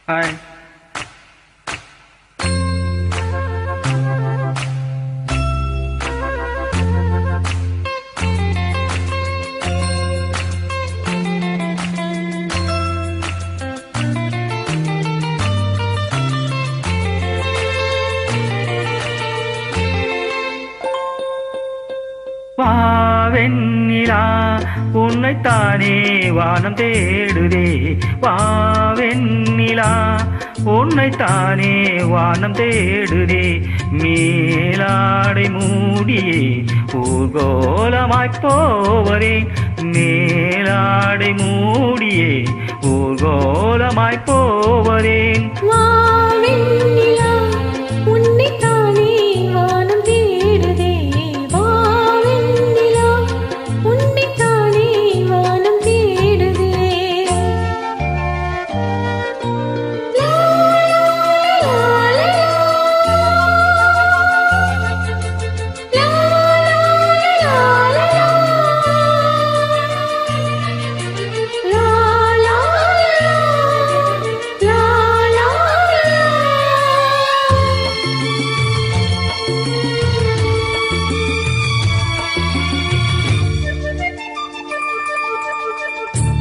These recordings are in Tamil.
ஹாய். வாவெண்ணிலா உன்னைத்தானே வானம் தேடுதே. வாவெண்ணிலா உன்னைத்தானே வானம் தேடுதே. மேலாடை மூடியே ஊர்கோலமாய்ப் போவரே. மேலாடை மூடியே ஊர்கோலமாய்ப் போவரேன்.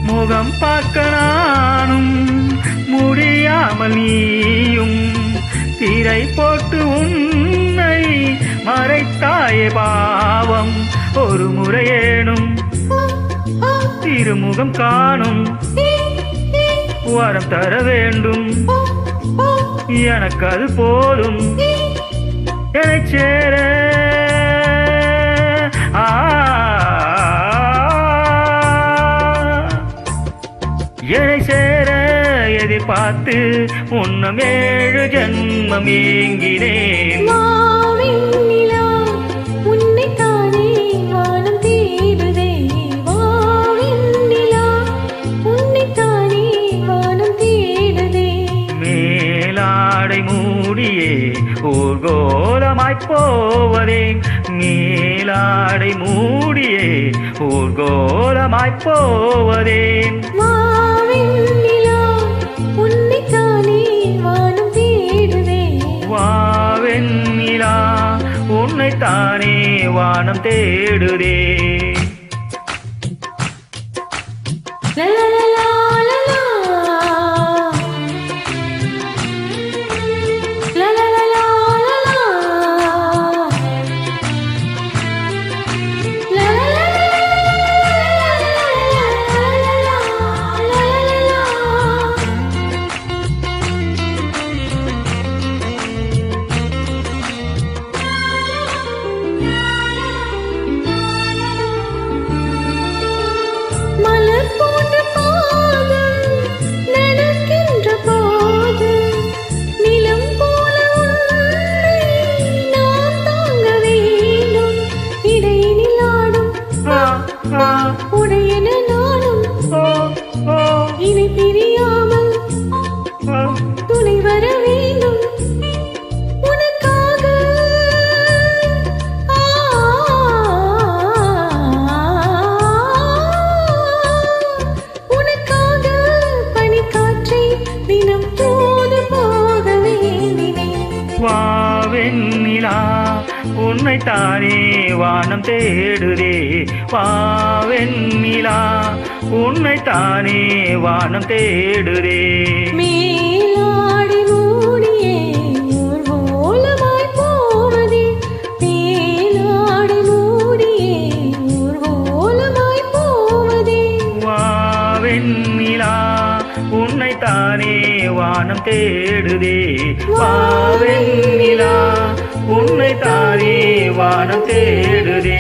முகம் பார்க்க நானும் முடியாமல் நீயும் திரை போட்டு உன்னை மறைத்தாயே பாவம். ஒரு முறையேனும் திருமுகம் காணும் வரம் தர வேண்டும். எனக்கு அது போலும் என்னை சேர. என்னை சேர எதிர்பார்த்து உன்னம் 7 ஜென்மம் ஏங்கினேன். மேலாடை மூடியே ஊர்கோலமாய்ப் போவரேன். மேலாடை மூடியே ஊர்கோலமாய்ப் போவரேன். வாவெண்ணிலா உன்னைத்தானே வானம் தேடுதே. உடையன நானும் இனி பிரியாமல் துணை வர வேண்டும் உனக்காக. உனக்காக பனிக்காற்றை தினம் தூது போக வேண்டினேன். வாவெண்ணிலா உன்னைத்தானே வானம் தேடுதே. வாவெண்ணிலா உன்னைத்தானே வானம் தேடுதே. மேலாடை மூடியே ஊர்வலமாய்ப் போவதே. மேலாடை மூடியே ஊர்வலமாய்ப் போவதே. வாவெண்ணிலா உன்னைத்தானே வானம் தேடுதே. வாவெண்ணிலா உன்னைத்தானே வானம் தேடுதே.